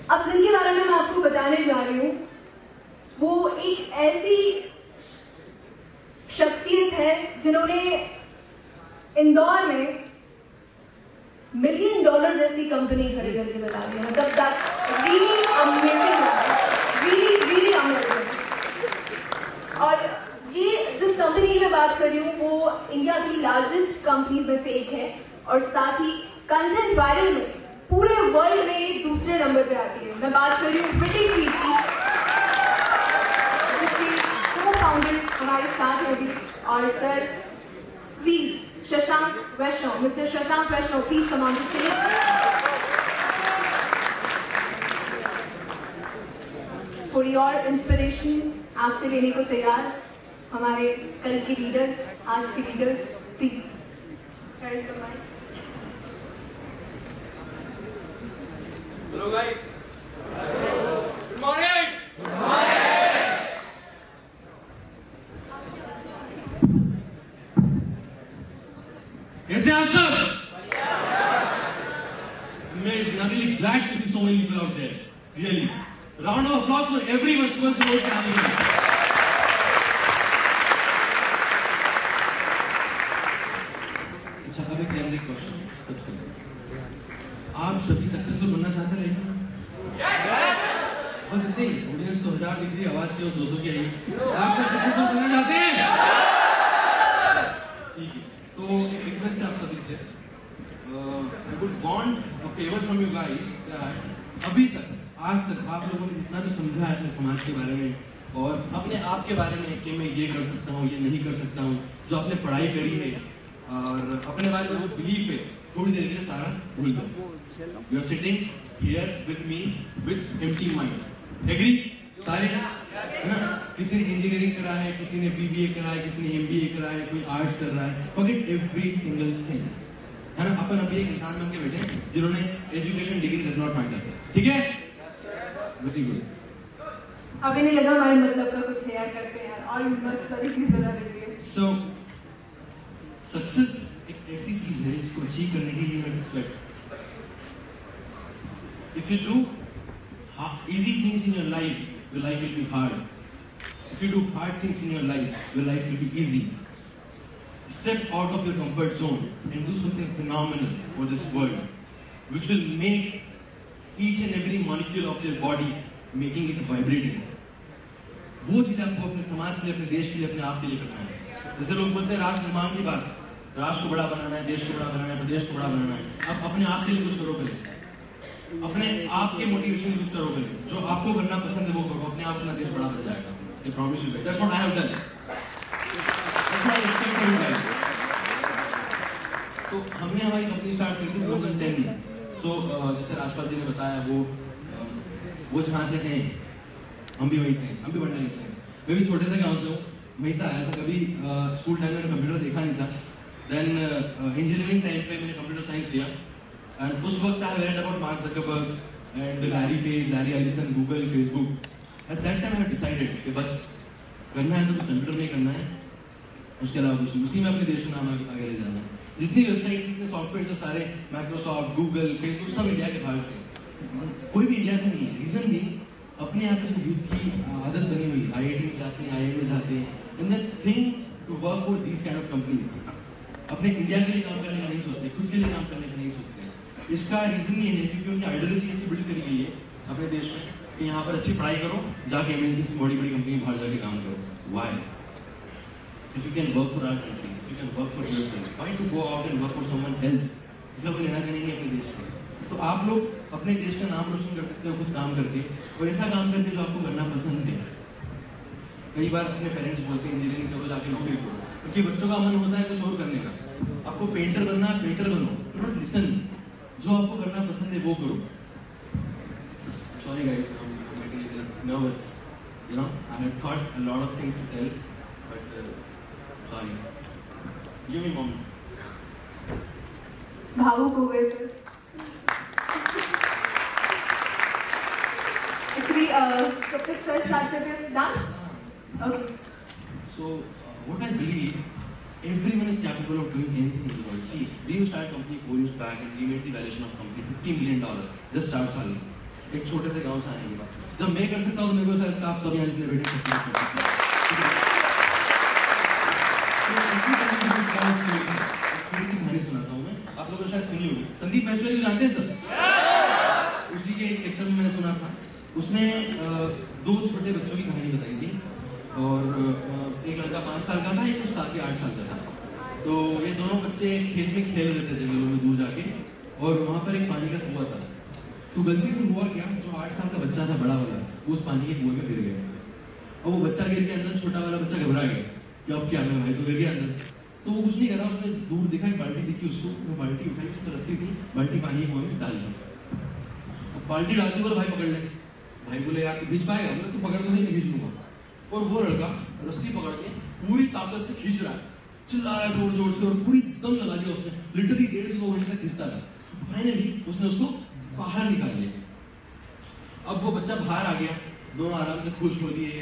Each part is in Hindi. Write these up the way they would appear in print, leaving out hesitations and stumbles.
अब जिनके बारे में मैं आपको बताने जा रही हूँ वो एक ऐसी शख्सियत है जिन्होंने इंदौर में $1 मिलियन जैसी कंपनी खड़ी करके बता दी। मतलब that's really amazing, really amazing. और ये जिस कंपनी की मैं बात कर रही हूँ वो इंडिया की लार्जेस्ट कंपनीज में से एक है और साथ ही कंटेंट वायरल में पूरे वर्ल्ड में दूसरे नंबर पे आती है। मैं बात कर रही हूँ फिटिंग फीट की, जिसके को-फाउंडर हमारे साथ हैं अभी। और sir please Shashank Vaishnav, mister Shashank Vaishnav, please come on the stage. For your inspiration आपसे लेने को तैयार हमारे कल के लीडर्स, आज के leaders, please. Hello guys. Good morning. कैसे आप सब? Amazing. I'm really glad to see so many people out there. Really. Round of applause for everyone who was supposed to have here. अच्छा, अब एक जेनरिक क्वेश्चन सबसे। आप सभी सक्सेसफुल बनना चाहते हैं लाइफ में? बस इतने ही। ऑडियंस तो 1000 दिख रही है, आवाज की 200 की आई। आप सब सक्सेसफुल बनना चाहते हैं? ठीक है, तो एक रिक्वेस्ट है आप सभी से। I would want a favour from you guys that अभी तक, आज तक आप लोगों ने जितना भी समझा है अपने समाज के बारे में और अपने आप के बारे में कि मैं ये कर सकता हूँ, ये नहीं कर सकता हूँ, जो आपने पढ़ाई करी है और अपने बारे में जो बिलीफ है, थोड़ी देर के लिए सारा भूल दो। You are sitting here with me with empty mind. Agree? सारे है ना? किसी ने इंजीनियरिंग करा है, किसी ने BBA करा है, किसी ने MBA करा है, कोई आर्ट्स कर रहा है। Forget every single thing. है ना? अपन अभी एक इंसान बन के बैठे हैं जिन्होंने education degree does not matter. ठीक है? Very good. अभी नहीं लगा हमारे मतलब का कुछ है यार, करते हैं यार, और मस्त सारी चीज बता रही है। So सक्सेस एक ऐसी चीज है जिसको अचीव करने के लिए you sweat. If you do easy things in your life will be hard. If you do hard things in your life will be easy. Step out of your comfort zone and do something phenomenal for this world, which will make each and every molecule of your body making it vibrating. वो चीज आपको अपने समाज के लिए, अपने देश के लिए, अपने आप के लिए करना है। जैसे लोग बोलते हैं राष्ट्र निर्माण की बात, राष्ट्र को बड़ा बनाना है, देश को बड़ा बनाना है, प्रदेश को बड़ा बनाना है। अब अपने आप के लिए कुछ करो पहले, अपने आप के मोटिवेशन यूज करो पहले, जो आपको करना पसंद है वो करो, अपने आप अपना देश बड़ा बन जाएगा। I promise you that. That's what I have done. That's what I expect from you guys. तो हमने हमारी कंपनी स्टार्ट करी थी 2010 में। So जैसे राजपाल जी ने बताया वो जहाँ से हैं, हम भी वहीं से हैं, हम भी बड़े से हैं। मैं भी छोटे से गांव से हूँ, वहीं से आया था। कभी स्कूल टाइम में मैंने कंप्यूटर देखा नहीं था। देन इंजीनियरिंग टाइम पे मैंने कंप्यूटर साइंस लिया एंड उस वक्त I read about mark Zuckerberg and Larry page, Larry Ellison, Google, Facebook. At that time I have decided कि बस करना है तो कुछ कंप्यूटर में करना है, उसके अलावा कुछ नहीं। उसी में अपने देश का नाम आगे ले जाना है। जितनी वेबसाइट्स, जितने सॉफ्टवेयर सब सारे माइक्रोसॉफ्ट, गूगल, फेसबुक सब इंडिया के बाहर से, कोई भी इंडिया से नहीं है। रीजन भी अपने यहाँ पे जो यूथ की आदत बनी हुई है, IIT में जाते हैं, IIM में जाते हैं, and the thing to work for these kind of companies, अपने इंडिया के लिए काम करने का नहीं सोचते, खुद के लिए काम करने का नहीं सोचते। इसका रीजन ये है क्योंकि उनकी आइडियोलॉजी ऐसी बिल्ड करी गई है अपने देश में कि यहाँ पर अच्छी पढ़ाई करो, जाके MNC से बड़ी बड़ी कंपनी बाहर जाके काम करो। Why? If you can work for our country, if you can work for yourself, why to go out and work for someone else? इसका कोई लेना देना नहीं अपने देश में। तो आप लोग अपने देश का नाम रोशन कर सकते हो खुद काम करके, और ऐसा काम करके जो आपको करना पसंद है। कई बार अपने पेरेंट्स बोलते हैं इंजीनियरिंग करो, जाके नौकरी करो, क्योंकि बच्चों का मन होता है कुछ और करने का। आपको पेंटर बनना है, पेंटर बनो। डोंट लिसन, जो आपको करना पसंद है वो करो। Sorry guys, I'm getting a little nervous. You know, I had thought a lot of things to tell, but sorry. Give me a moment. भावुक हो गए सर। Actually, कब तक सर स्टार्ट करते हैं? Done? Okay. So, what I believe, everyone is capable of doing anything in the world. See, we started a company 4 years back and we made the valuation of company $50 million. Just 4 साल में। एक छोटे से गांव से आने के बाद। जब मैं कर सकता हूँ तो मेरे को ऐसा लगता है आप सब यहाँ जितने बैठे सब कर सकते हैं। छोटी सी कहानी सुनाता हूँ मैं, आप लोगों ने शायद सुनी होगी। संदीप महेश्वरी को जानते हैं सब? उसी के एक लेक्चर में मैंने सुना था, उसने 2 छोटे बच्चों की कहानी बताई थी और एक लड़का 5 साल का था, एक 7 या 8 साल का था। तो ये दोनों बच्चे खेत में खेल रहे थे जंगलों में दूर जाके, और वहाँ पर एक पानी का कुआं था। तो गलती से हुआ क्या, जो 8 साल का बच्चा था बड़ा वाला, वो उस पानी के कुएं में गिर गया। और वो बच्चा गिर के अंदर, छोटा वाला बच्चा घबरा गया कि अब क्या मैं, भाई तो गिर गया अंदर। तो वो कुछ नहीं करा, उसने दूर देखा, एक बाल्टी दिखी उसको, वो बाल्टी उठाई, उसमें रस्सी थी, बाल्टी पानी के कुएं में डाल दी। बाल्टी डालती बोले भाई पकड़ ले। भाई बोले यार तू खींच पाएगा? बोले तू पकड़ तो सही, मैं खींच लूंगा। और वो लड़का रस्सी पकड़ के पूरी ताकत से खींच रहा है, चिल्ला रहा है जोर जोर से, और पूरी दम लगा दिया उसने। लिटरली 1.5 से 2 घंटे तक खींचता रहा। फाइनली उसने उसको बाहर निकाल लिया। अब वो बच्चा बाहर आ गया, दोनों आराम से खुश हो लिए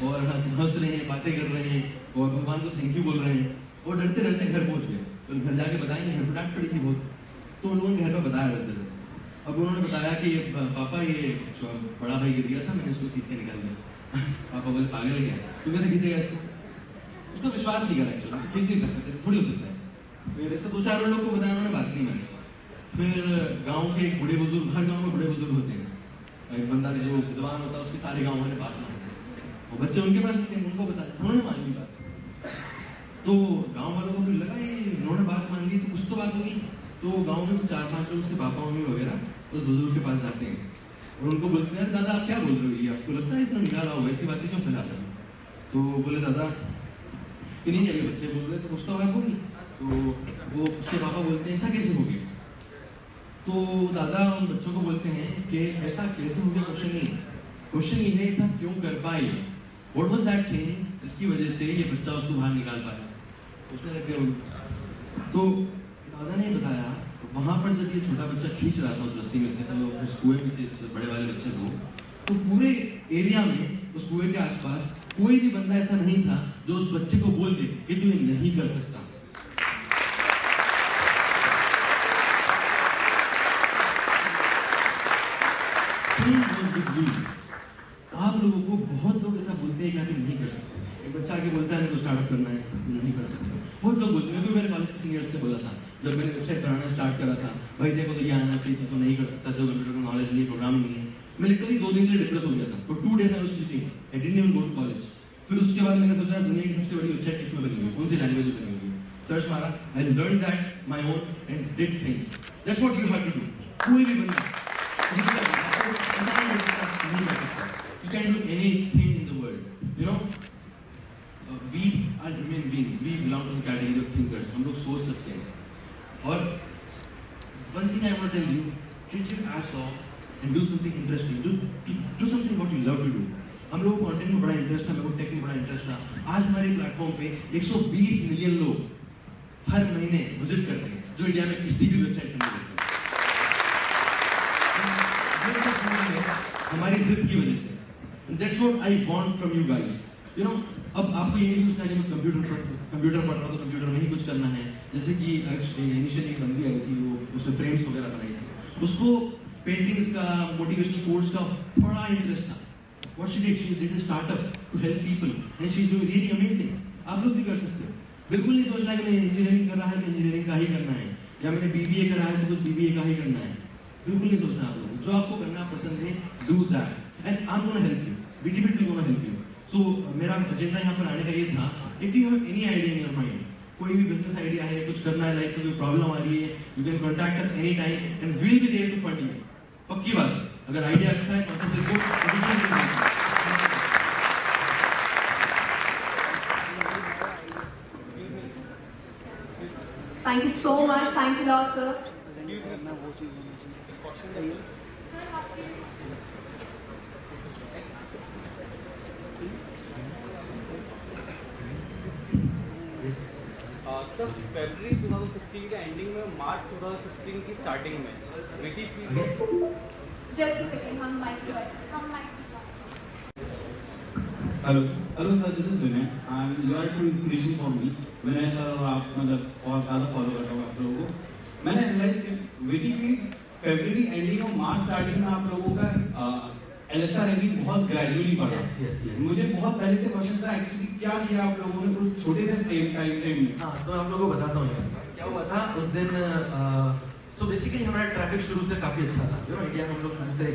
और हंस रहे हैं, बातें कर रहे हैं और भगवान को थैंक यू बोल रहे हैं, और डरते डरते घर पहुंच गए। तो घर जाके बताएंगे, घर पर डांट पड़ेगी बहुत। तो उन लोगों ने घर पर बताया डरते डरते। अब उन्होंने बताया कि पापा ये बड़ा भाई गिर गया था, मैंने उसको खींच के निकाल दिया। पापा बोले पागल है क्या, तू कैसे खींचेगा इसको? उसको विश्वास नहीं करा एक्चुअली, तो खींच नहीं सकते, तेरे थोड़ी हो सकता है। फिर ऐसे 2-4 लोग को बताया, उन्होंने बात नहीं मानी। फिर गांव के एक बूढ़े बुजुर्ग, हर गांव में बड़े बुजुर्ग होते हैं, एक बंदा जो विद्वान होता है उसकी सारे गांव वाले बात मानते हैं। वो बच्चे उनके पास होते हैं, उनको बताया, उन्होंने मानी बात। तो गांव वालों को फिर लगा ये उन्होंने बात मान ली तो कुछ तो बात होगी। तो गांव में 4-5 लोग उसके पापा मम्मी वगैरह उस बुजुर्ग के पास जाते हैं और उनको बोलते हैं दादा आप क्या बोल रहे हो, ये आपको लगता है इसने निकाला होगा, ऐसी बातें क्यों फैला रहे हो? तो बोले दादा कि नहीं अभी बच्चे बोल रहे तो कुछ तो बात होगी। तो वो उसके पापा बोलते हैं ऐसा कैसे हो गया? तो दादा उन बच्चों को बोलते हैं कि ऐसा कैसे हो गया क्वेश्चन नहीं, क्वेश्चन ये है ऐसा क्यों कर पाए, व्हाट वाज दैट थिंग, इसकी वजह से ये बच्चा उसको बाहर निकाल पाया। उसने तो दादा ने बताया वहां पर जब ये छोटा बच्चा खींच रहा था उस रस्सी में से, तो उस कुएं में से इस बड़े वाले बच्चे को, तो पूरे एरिया में उस कुएं के आसपास कोई भी बंदा ऐसा नहीं था जो उस बच्चे को बोल दे कि तू ये नहीं कर सकता। आप लोगों को बहुत लोग ऐसा बोलते हैं कि आप नहीं कर सकते। एक बच्चा आके बोलता है मेरे को स्टार्टअप करना है, तो नहीं कर सकते। बहुत लोग बोलते हैं, मेरे कॉलेज के सीनियर्स ने बोला था जब मैंने वेबसाइट बनाना स्टार्ट करा था, भाई देखो तो ये आना चाहिए, तो नहीं कर सकता, तो कंप्यूटर का नॉलेज नहीं, प्रोग्रामिंग नहीं है। मैं लिटरली 2 दिन के लिए डिप्रेस हो गया था। For 2 days I was sleeping, I didn't even go to college. फिर उसके बाद मैंने सोचा दुनिया की सबसे बड़ी वेबसाइट किसमें बनी हुई, कौन सी लैंग्वेज में बनी हुई। सर्च मारा, I learn that my own and did things. That's what you have to do. कोई भी बंदा you can do anything in the world, you know. We are human being, we belong to the category of thinkers. हम लोग सोच सकते हैं। और one thing I want to tell you, get your ass off and do something interesting. Do something what you love to do. हम लोगों को कंटेंट में बड़ा इंटरेस्ट था, मेरे को टेक में बड़ा इंटरेस्ट था। आज हमारे प्लेटफॉर्म पे 120 मिलियन लोग हर महीने विजिट करते हैं, जो इंडिया में किसी भी वेबसाइट पर नहीं करते। हमारी जिद की वजह से। That's what I want from you guys. You know, अब आपको ये नहीं सोचना है कि मैं कंप्यूटर पढ़ रहा हूँ तो कंप्यूटर में ही कुछ करना है। जैसे कि इनिशियली एक बंदी आई थी, वो उसने फ्रेम्स वगैरह बनाई थी, उसको पेंटिंग्स का, मोटिवेशनल कोर्स का बड़ा इंटरेस्ट था। What she did a startup to help people and she is doing really amazing. आप लोग भी कर सकते हो। बिल्कुल नहीं सोचना कि मैंने इंजीनियरिंग कर रहा है तो इंजीनियरिंग का ही करना है, या मैंने BBA करा है तो कुछ BBA का ही करना है। बिल्कुल नहीं सोचना आप लोगों को। जो आपको करना पसंद है, do that and I'm gonna help you. We definitely gonna help you. So मेरा एजेंडा यहाँ पर आने का ये था, if you have any idea in your mind, कोई भी बिजनेस आइडिया है, कुछ करना है, लाइफ में कोई प्रॉब्लम आ रही है, you can contact us anytime and we'll be there to fund you. पक्की बात है, अगर आइडिया अच्छा है, कॉन्सेप्ट है, Thank you so much. Thanks a lot, sir. Sir फरवरी 2016 के एंडिंग में, मार्च 2016 की स्टार्टिंग में ब्रिटिश Just a second. हम माइक पे Hello sir, this is Vinay and you are true inspiration for me. Vinay sir और आप मतलब बहुत ज़्यादा फॉलो करता हूँ आप लोगों को। मैंने एनालाइज किया वेटी फीड फरवरी एंडिंग और मार्च स्टार्टिंग में आप लोगों का एलेक्सा रैंकिंग बहुत ग्रेजुअली बढ़ा। Yes. मुझे बहुत पहले से क्वेश्चन था एक्चुअली क्या किया आप लोगों ने उस छोटे से टाइम फ्रेम में। हाँ, तो आप लोगों को बताता हूँ यार क्या हुआ था उस दिन। सो बेसिकली हमारा ट्रैफिक शुरू से काफ़ी अच्छा था। यू नो इंडिया में हम लोग शुरू से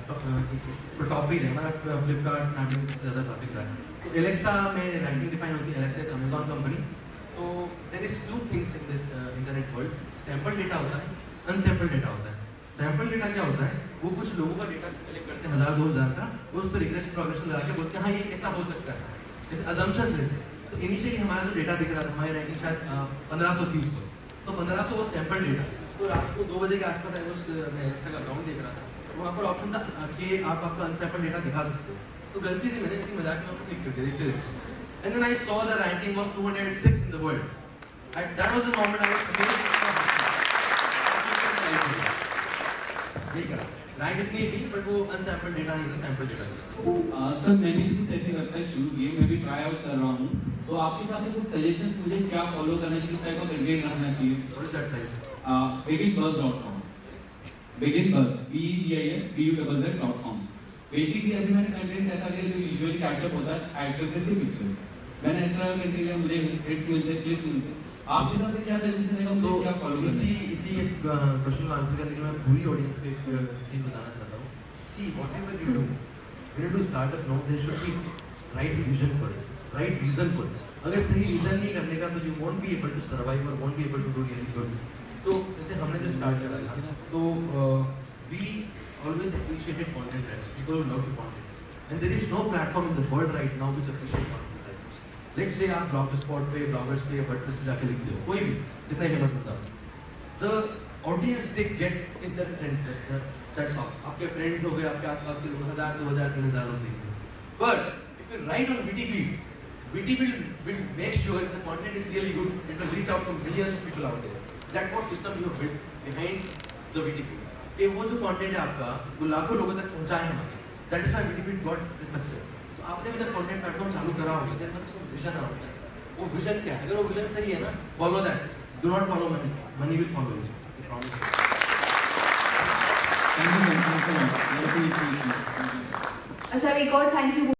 टॉप ही रहे, हमारा फ्लिपकार्ट स्नैपडील से ज़्यादा ट्रैफिक रहा है। तो एलेक्सा में रैंकिंग डिफाइन होती है, एलेक्सा इज अमेजॉन कंपनी। तो there is two things in this internet world, sample data होता है, अनसैंपल डेटा होता है। सैंपल डेटा क्या होता है, वो कुछ लोगों का डेटा कलेक्ट करते हैं 1000-2000 का, वो उस पर रिग्रेशन प्रोग्रेशन लगा के बोलते हैं हाँ ये ऐसा हो सकता है, जैसे अजम्पशन है। तो इनिशियली हमारा जो डेटा दिख रहा था, हमारी रैंकिंग शायद 1500 थी उस पर, तो 1500 वो सैंपल डेटा। तो रात को 2 बजे के आसपास आई मैं एलेक्सा का अकाउंट देख रहा था, तो वहाँ पर ऑप्शन था कि आप आपका अनसैंपल डेटा दिखा सकते हो। तो गलती से मैंने किसी मजाक में क्लिक कर दिया, देखते and then I saw the ranking was 206 in the world. That was the moment I was rank इतनी थी बट वो अनसैंपल डेटा नहीं था, सैंपल डेटा था। सर मैंने भी कुछ ऐसी वेबसाइट शुरू की है, मैं भी ट्राई आउट कर रहा हूँ, तो आपके हिसाब से कुछ सजेशंस मुझे क्या फॉलो करना चाहिए, किस टाइप का कंटेंट रखना चाहिए? What is that site? beginbuzz.com, beginbuzz BUZZ.com। Basically अभी मैंने कंटेंट ऐसा किया जो यूजुअली कैचअप होता है एक्ट्रेसेस के पिक्चर्स। मैंने इस तरह का कंटेंट लिया, मुझे हिट्स मिलते हैं, क्लिक्स मिलते हैं। आपके हिसाब से क्या सजेशन रहेगा, मुझे क्या फॉलो करना है? इसी एक क्वेश्चन का आंसर करने के लिए मैं पूरी ऑडियंस को एक चीज बताना चाहता हूँ। See whatever you do, when you do start up now, there should be right vision for it, right reason for it. अगर सही रीजन नहीं करने का तो you won't be able to survive or won't be able to do really good. तो जैसे हमने जब स्टार्ट करा था तो we always appreciated content writers, people who love to content, and there is no platform in the world right now which appreciate content writers. Let's say आप blogspot पे, bloggers पे, WordPress पे जाके लिखते हो, कोई भी जितना ही फेमस बंदा, the audience they get is their friend, that's all. आपके फ्रेंड्स हो गए, आपके आसपास के लोग 1000, 2000, 3000 लोग देखते हैं। But if you write on Wittyfield, Wittyfield will make sure the content is really good. It will reach out to millions of people out there. That's what system you have built behind the Wittyfield. कि वो जो कंटेंट है आपका वो लाखों लोगों तक पहुंचाए हम आगे। That is why Wittyfield got this success. तो आपने भी जब कंटेंट प्लेटफॉर्म चालू करा होगा, then मतलब some vision around that. वो विजन क्या है? अगर वो विजन सही है ना, follow that. Do not follow money. Money will follow you. I promise you. Thank you, thank you, thank you. अच्छा, एक और थैंक यू